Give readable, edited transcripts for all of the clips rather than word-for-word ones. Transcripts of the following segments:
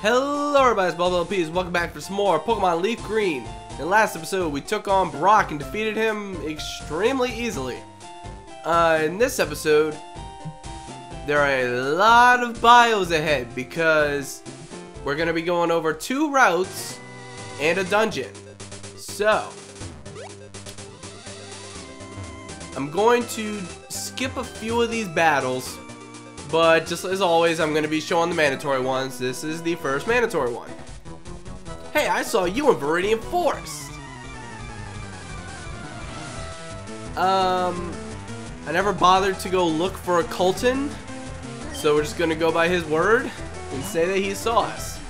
Hello everybody, it's BubbleLPs. Welcome back for some more Pokemon Leaf Green. In the last episode, we took on Brock and defeated him extremely easily. In this episode, there are a lot of bios ahead because we're going to be going over 2 routes and a dungeon. So, I'm going to skip a few of these battles, but just as always, I'm going to be showing the mandatory ones. This is the first mandatory one. Hey, I saw you in Viridian Forest. I never bothered to go look for a Colton, so we're just going to go by his word and say that he saw us.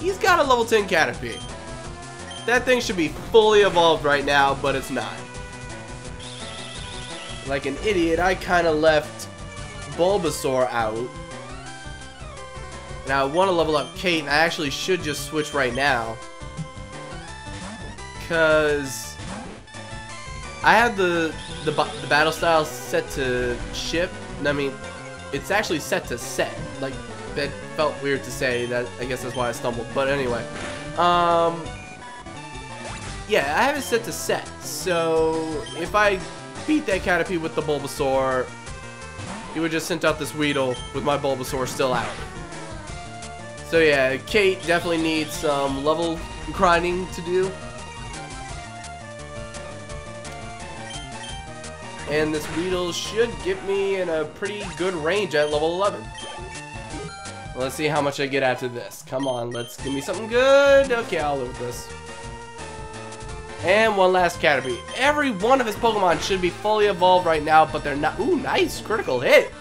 He's got a level 10 Caterpie. That thing should be fully evolved right now, but it's not. Like an idiot, I kind of left Bulbasaur out. And I want to level up Kate, and I actually should just switch right now. Because I have the battle style set to ship. I mean, it's actually set to set. Like, that felt weird to say. That I guess that's why I stumbled. But anyway. Yeah, I have it set to set. So, if I beat that Caterpie with the Bulbasaur, he would just sent out this Weedle with my Bulbasaur still out. So yeah, Kate definitely needs some level grinding to do. And this Weedle should get me in a pretty good range at level 11. Let's see how much I get after this. Come on, let's give me something good. Okay, I'll live with this. And one last Caterpie. Every one of his Pokemon should be fully evolved right now, but they're not. Ooh, nice. Critical hit.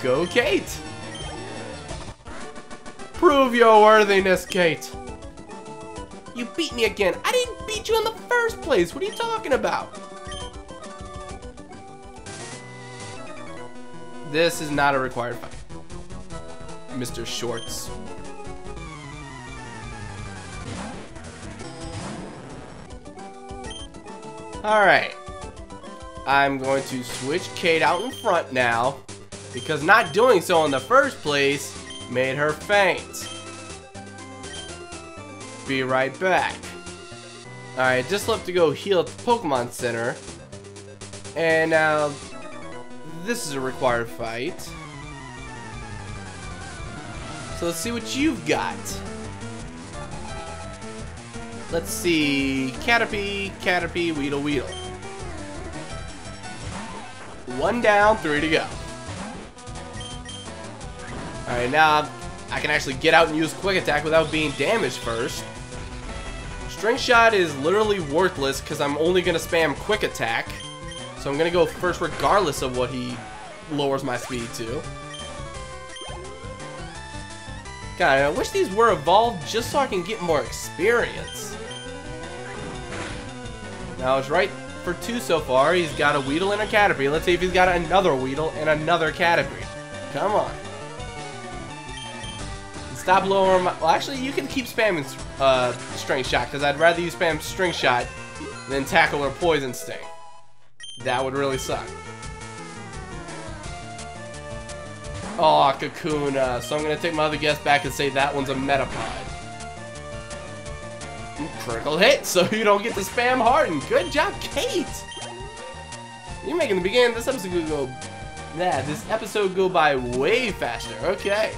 Go, Kate. Prove your worthiness, Kate. You beat me again. I didn't beat you in the first place. What are you talking about? This is not a required fight, Mr. Shorts. Alright, I'm going to switch Kate out in front now, because not doing so in the first place made her faint. Be right back. Alright, just left to go heal at the Pokemon Center. And now, this is a required fight. So let's see what you've got. Let's see, Caterpie, Weedle. 1 down, 3 to go. Alright, now I can actually get out and use Quick Attack without being damaged first. String Shot is literally worthless because I'm only going to spam Quick Attack. So I'm going to go first regardless of what he lowers my speed to. God, I wish these were evolved just so I can get more experience. Now it's right for 2 so far. He's got a Weedle and a Caterpie. Let's see if he's got another Weedle and another Caterpie. Come on. Stop lowering my... Well, actually, you can keep spamming String Shot, because I'd rather you spam String Shot than Tackle or Poison Sting. That would really suck. Oh, Kakuna. So I'm going to take my other guess back and say that one's a Metapod. Critical hit, so you don't get to spam Harden. Good job, Kate. You're making the beginning of this episode go. Yeah, this episode go by way faster. Okay,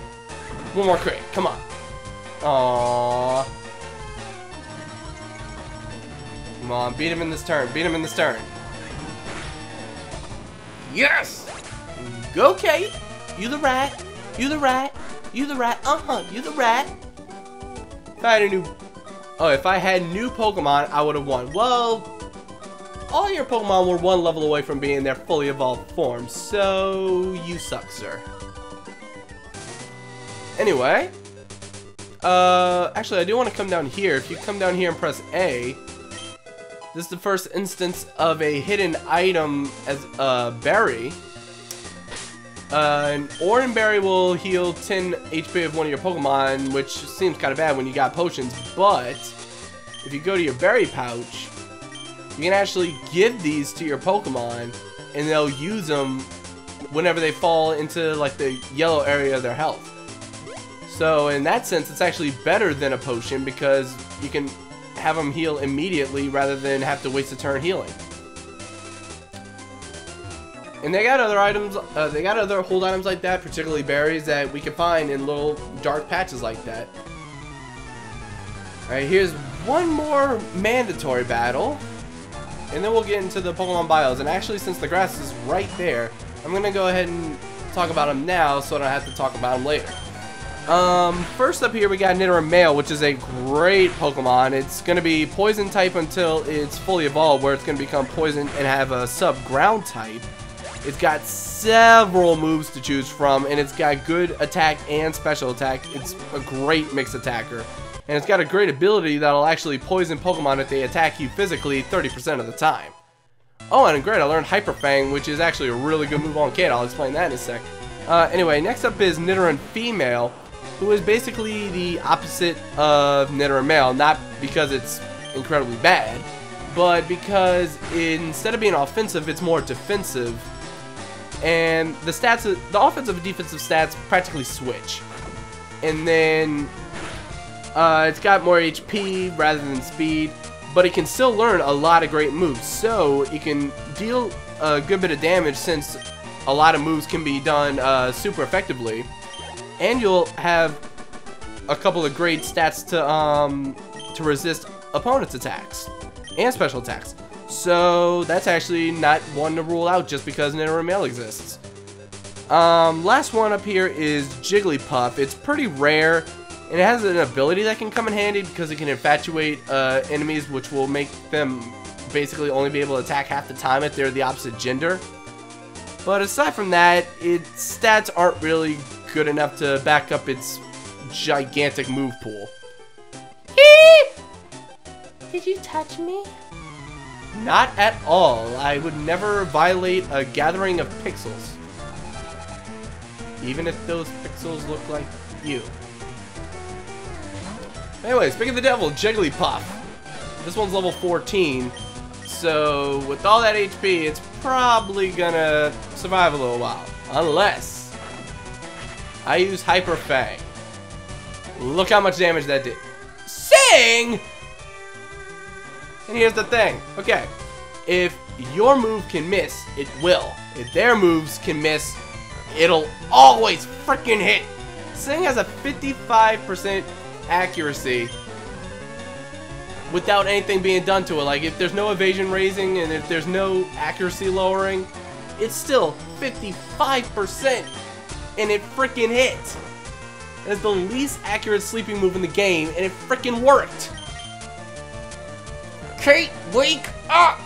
one more crit. Come on. Aww. Come on, beat him in this turn. Beat him in this turn. Yes. Go, Kate. You the rat. You the rat. You the rat. You the rat. If I had a new. Oh, if I had new Pokemon, I would have won. Well, all your Pokemon were 1 level away from being their fully evolved form, so you suck, sir. Anyway, actually, I do want to come down here. If you come down here and press A, this is the first instance of a hidden item as a berry. An Oran Berry will heal 10 HP of one of your Pokemon, which seems kind of bad when you got potions, but if you go to your berry pouch, you can actually give these to your Pokemon, and they'll use them whenever they fall into like the yellow area of their health. So in that sense, it's actually better than a potion because you can have them heal immediately rather than have to waste a turn healing. And they got other items, they got other hold items like that, particularly berries that we can find in little dark patches like that. Alright, here's one more mandatory battle, and then we'll get into the Pokemon bios. And actually, since the grass is right there, I'm going to go ahead and talk about them now so I don't have to talk about them later. First up here we got Nidoran Male, which is a great Pokemon. It's going to be poison type until it's fully evolved, where it's going to become poison and have a sub-ground type. It's got several moves to choose from, and it's got good attack and special attack. It's a great mixed attacker. And it's got a great ability that'll actually poison Pokemon if they attack you physically 30% of the time. Oh, and great, I learned Hyper Fang, which is actually a really good move on Kid. I'll explain that in a sec. Anyway, next up is Nidoran Female, who is basically the opposite of Nidoran Male. Not because it's incredibly bad, but because instead of being offensive, it's more defensive. And the stats, the offensive and defensive stats practically switch. And then it's got more HP rather than speed, but it can still learn a lot of great moves. So it can deal a good bit of damage since a lot of moves can be done super effectively. And you'll have a couple of great stats to resist opponents' attacks and special attacks. So that's actually not one to rule out just because Nidoran Male exists. Last one up here is Jigglypuff. It's pretty rare, and it has an ability that can come in handy because it can infatuate enemies, which will make them basically only be able to attack half the time if they're the opposite gender. But aside from that, its stats aren't really good enough to back up its gigantic move pool. Did you touch me? Not at all. I would never violate a gathering of pixels. Even if those pixels look like you. Anyway, speaking of the devil, Jigglypuff. This one's level 14. So, with all that HP, it's probably gonna survive a little while. Unless I use Hyper Fang. Look how much damage that did. Sing! And here's the thing. Okay, if your move can miss, it will. If their moves can miss, it'll always freaking hit. Sing has a 55% accuracy without anything being done to it. Like, if there's no evasion raising and if there's no accuracy lowering, it's still 55% and it freaking hit. It's the least accurate sleeping move in the game, and it freaking worked. Kate, wake up!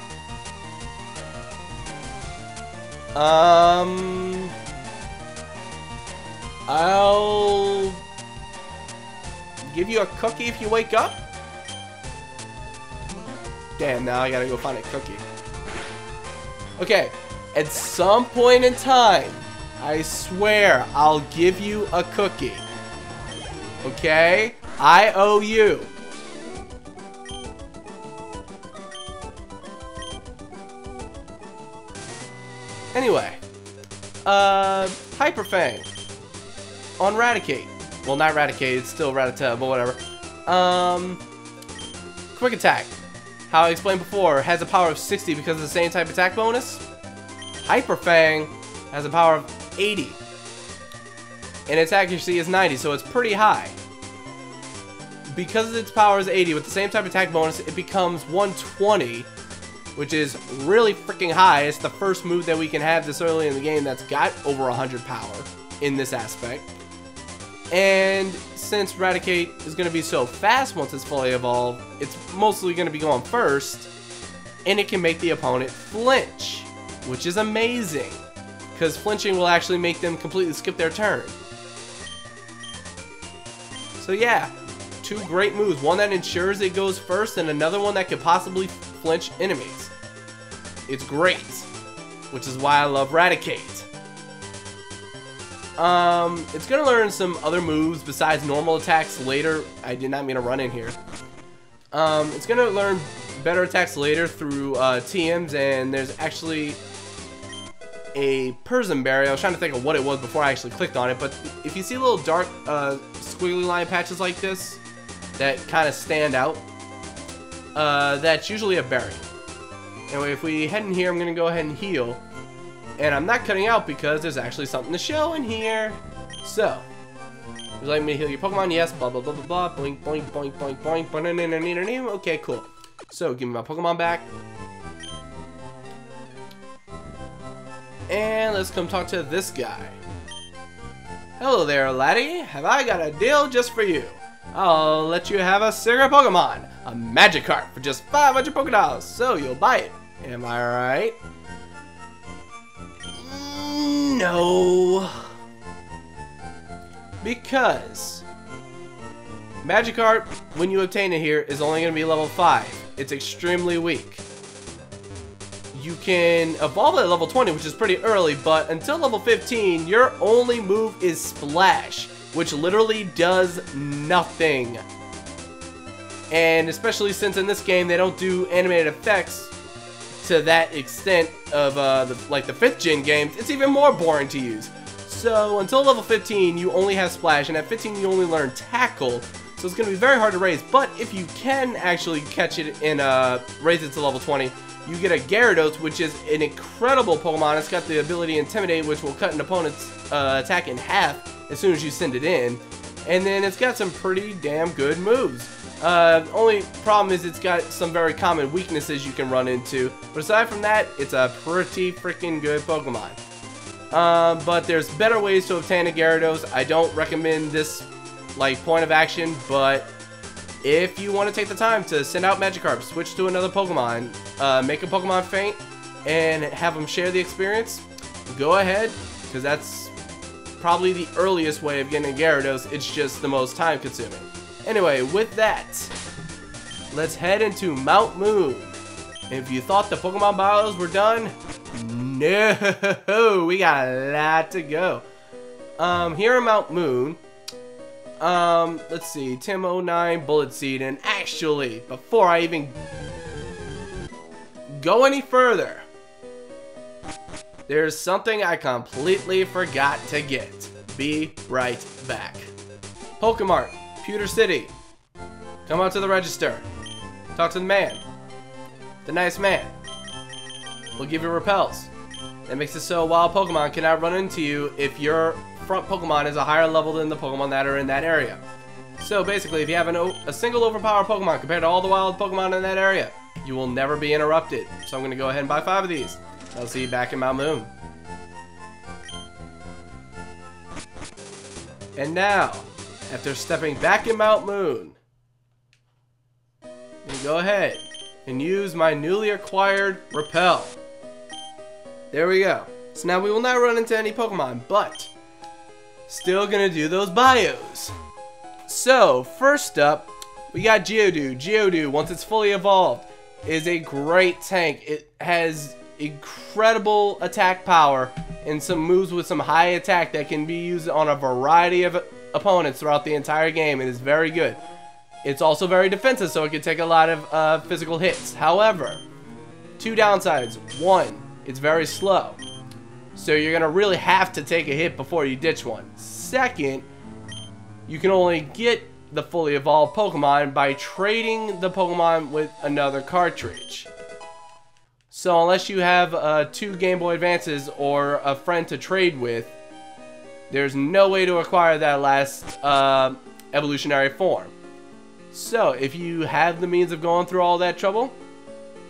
I'll give you a cookie if you wake up. Damn, now I gotta go find a cookie. Okay, at some point in time, I swear I'll give you a cookie. Okay? I owe you. Anyway, Hyper Fang on Raticate. Well, not Raticate, it's still Rattata, but whatever. Quick Attack. How I explained before, has a power of 60 because of the same type attack bonus. Hyper Fang has a power of 80. And its accuracy is 90, so it's pretty high. Because its power is 80, with the same type of attack bonus, it becomes 120, which is really freaking high. It's the first move that we can have this early in the game that's got over 100 power in this aspect. And since Raticate is going to be so fast once it's fully evolved, it's mostly going to be going first, and it can make the opponent flinch, which is amazing, because flinching will actually make them completely skip their turn. So yeah, two great moves. One that ensures it goes first, and another one that could possibly flinch enemies. It's great, which is why I love Raticate. It's gonna learn some other moves besides normal attacks later. I did not mean to run in here. It's gonna learn better attacks later through TMs, and there's actually a Persian berry. I was trying to think of what it was before I actually clicked on it, but if you see little dark squiggly line patches like this that kind of stand out, that's usually a berry. Anyway, if we head in here, I'm going to go ahead and heal. And I'm not cutting out because there's actually something to show in here. So, would you like me to heal your Pokemon? Yes, blah, blah, blah, blah, blah. Boink, boink, boink, boink, boink, boink. Okay, cool. So, give me my Pokemon back. And let's come talk to this guy. Hello there, laddie. Have I got a deal just for you? I'll let you have a cigarette Pokemon, a Magikarp, for just 500 Pokédollars. So you'll buy it. Am I right? No. Because Magikarp, when you obtain it here, is only going to be level 5. It's extremely weak. You can evolve at level 20, which is pretty early, but until level 15, your only move is Splash, which literally does nothing. And especially since in this game they don't do animated effects to that extent of like the 5th gen games, it's even more boring to use. So until level 15, you only have Splash, and at 15 you only learn Tackle, so it's going to be very hard to raise. But if you can actually catch it and raise it to level 20, you get a Gyarados, which is an incredible Pokemon. It's got the ability Intimidate, which will cut an opponent's attack in half as soon as you send it in. And then it's got some pretty damn good moves. Only problem is it's got some very common weaknesses you can run into. But aside from that, it's a pretty freaking good Pokemon. But there's better ways to obtain a Gyarados. I don't recommend this like point of action, but if you want to take the time to send out Magikarp, switch to another Pokemon, make a Pokemon faint, and have them share the experience, go ahead, because that's probably the earliest way of getting a Gyarados. It's just the most time consuming. Anyway, with that, let's head into Mount Moon. If you thought the Pokemon battles were done, no, we got a lot to go. Here in Mount Moon, let's see, Tim 09, Bullet Seed, and actually, before I even go any further, there's something I completely forgot to get. Be right back. Pokemart, Pewter City. Come out to the register. Talk to the man. The nice man. We'll give you repels. That makes it so wild Pokemon cannot run into you if your front Pokemon is a higher level than the Pokemon that are in that area. So basically, if you have a single overpowered Pokemon compared to all the wild Pokemon in that area, you will never be interrupted. So I'm going to go ahead and buy 5 of these. I'll see you back in Mount Moon. And now, after stepping back in Mount Moon, we go ahead and use my newly acquired Repel. There we go. So now we will not run into any Pokemon, but still gonna do those bios. So first up, we got Geodude. Geodude, once it's fully evolved, is a great tank. It has incredible attack power and some moves with some high attack that can be used on a variety of opponents throughout the entire game. It is very good. It's also very defensive, so it can take a lot of physical hits. However, 2 downsides. 1, it's very slow, so you're gonna really have to take a hit before you ditch one. 2nd, you can only get the fully evolved Pokemon by trading the Pokemon with another cartridge. So unless you have 2 Game Boy Advances or a friend to trade with, there's no way to acquire that last evolutionary form. So if you have the means of going through all that trouble,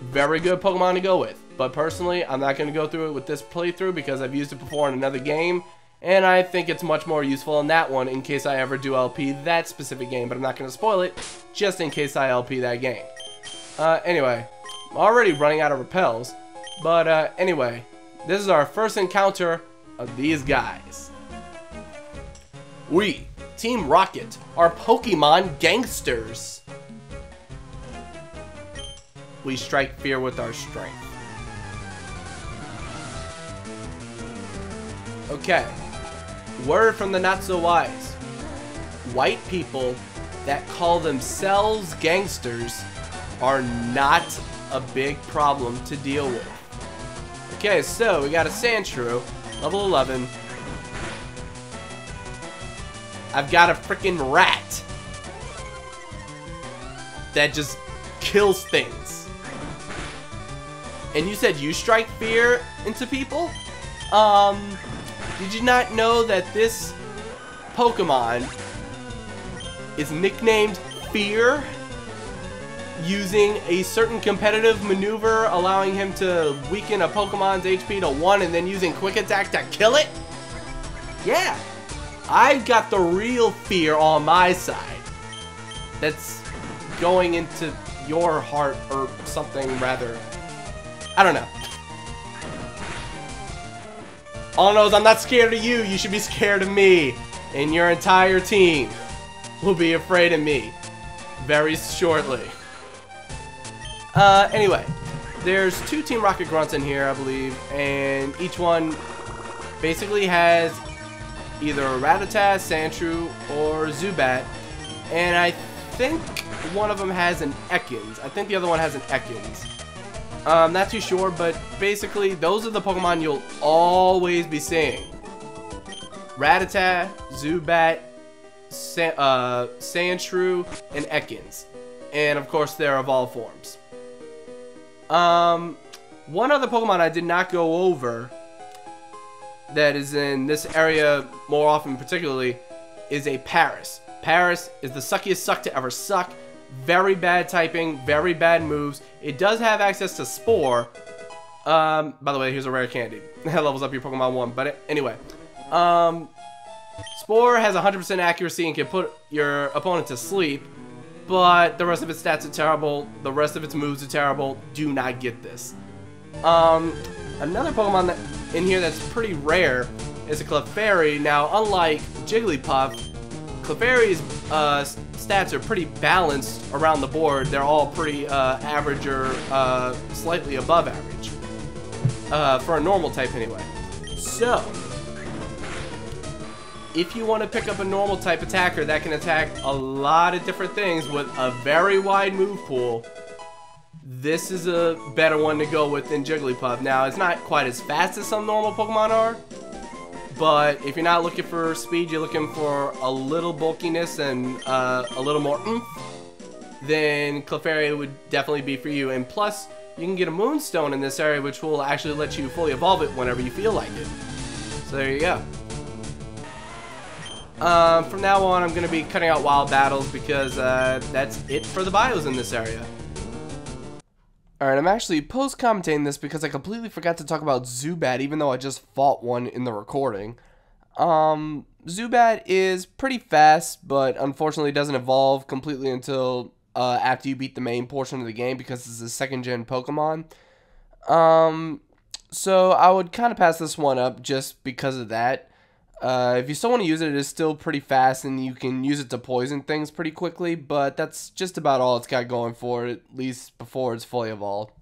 very good Pokemon to go with. But personally, I'm not going to go through it with this playthrough because I've used it before in another game, and I think it's much more useful in that one in case I ever do LP that specific game. But I'm not going to spoil it just in case I LP that game. Anyway, I'm already running out of repels, but anyway, this is our first encounter of these guys. We, Team Rocket, are Pokemon gangsters. We strike fear with our strength. Okay, word from the not-so-wise. White people that call themselves gangsters are not a big problem to deal with. Okay, so we got a Sandshrew, level 11. I've got a freaking rat that just kills things. And you said you strike fear into people? Did you not know that this Pokemon is nicknamed Fear, using a certain competitive maneuver allowing him to weaken a Pokemon's HP to 1 and then using Quick Attack to kill it? Yeah, I've got the real Fear on my side. That's going into your heart or something rather. I don't know. All I know is I'm not scared of you. You should be scared of me. And your entire team will be afraid of me very shortly. Anyway, there's 2 Team Rocket Grunts in here, I believe, and each one basically has either a Rattata, Sandshrew, or Zubat, and I think one of them has an Ekans. I think the other one has an Ekans. Not too sure, but basically those are the Pokemon you'll always be seeing. Rattata, Zubat, Sandshrew, and Ekans. And of course their evolved forms. One other Pokemon I did not go over that is in this area more often particularly is a Paris. Paris is the suckiest suck to ever suck. Very bad typing, very bad moves. It does have access to Spore. By the way, here's a rare candy. That levels up your Pokemon 1. But anyway, Spore has 100% accuracy and can put your opponent to sleep. But the rest of its stats are terrible. The rest of its moves are terrible. Do not get this. Another Pokemon that in here that's pretty rare is a Clefairy. Now, unlike Jigglypuff, Clefairy's stats are pretty balanced around the board. They're all pretty average or slightly above average for a normal type anyway. So, if you want to pick up a normal type attacker that can attack a lot of different things with a very wide move pool, this is a better one to go with than Jigglypuff. Now, it's not quite as fast as some normal Pokemon are, but if you're not looking for speed, you're looking for a little bulkiness and a little more oomph, then Clefairy would definitely be for you. And plus, you can get a Moonstone in this area, which will actually let you fully evolve it whenever you feel like it. So there you go. From now on, I'm going to be cutting out wild battles because that's it for the bios in this area. Alright, I'm actually post-commentating this because I completely forgot to talk about Zubat, even though I just fought one in the recording. Zubat is pretty fast, but unfortunately doesn't evolve completely until after you beat the main portion of the game because it's a second-gen Pokemon. So I would kind of pass this one up just because of that. If you still want to use it, it is still pretty fast, and you can use it to poison things pretty quickly, but that's just about all it's got going for it, at least before it's fully evolved.